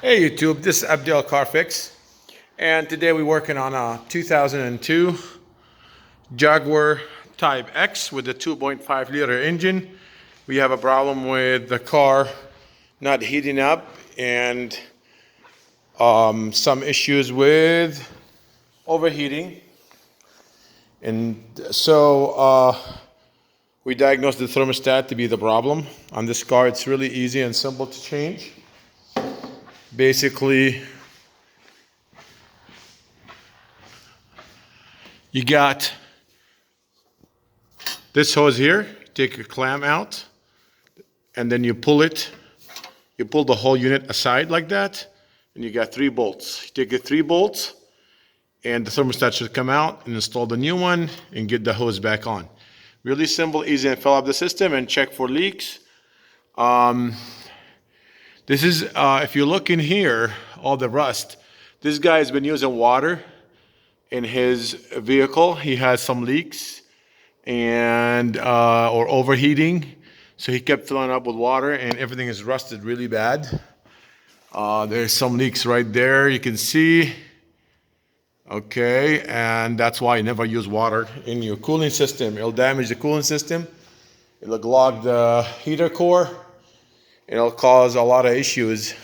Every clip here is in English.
Hey YouTube, this is Abdel Carfix, and today we're working on a 2002 Jaguar Type X with a 2.5 liter engine. We have a problem with the car not heating up and some issues with overheating. And so we diagnosed the thermostat to be the problem. On this car, it's really easy and simple to change. Basically, you got this hose here. Take a clamp out, and then you pull it. You pull the whole unit aside like that, and you got 3 bolts. You take the 3 bolts, and the thermostat should come out, and install the new one, and get the hose back on. Really simple, easy, and fill up the system and check for leaks. This is, if you look in here, all the rust. This guy has been using water in his vehicle. He has some leaks and or overheating, so he kept filling up with water, and everything is rusted really bad. There's some leaks right there, you can see. Okay, and that's why you never use water in your cooling system. It'll damage the cooling system. It'll clog the heater core. It'll cause a lot of issues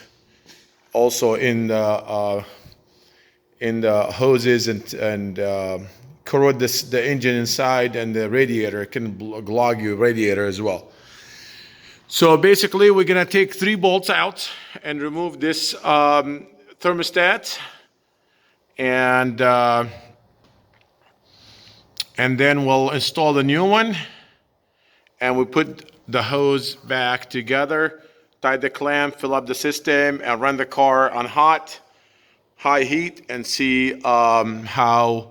also in the hoses and corrode the engine inside and the radiator. It can clog your radiator as well. So basically, we're gonna take 3 bolts out and remove this thermostat, and then we'll install the new one, and we put the hose back together, tie the clamp, fill up the system, and run the car on high heat, and see how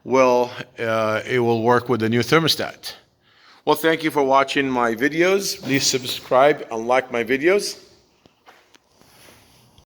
well it will work with the new thermostat. Well, thank you for watching my videos. Please subscribe and like my videos.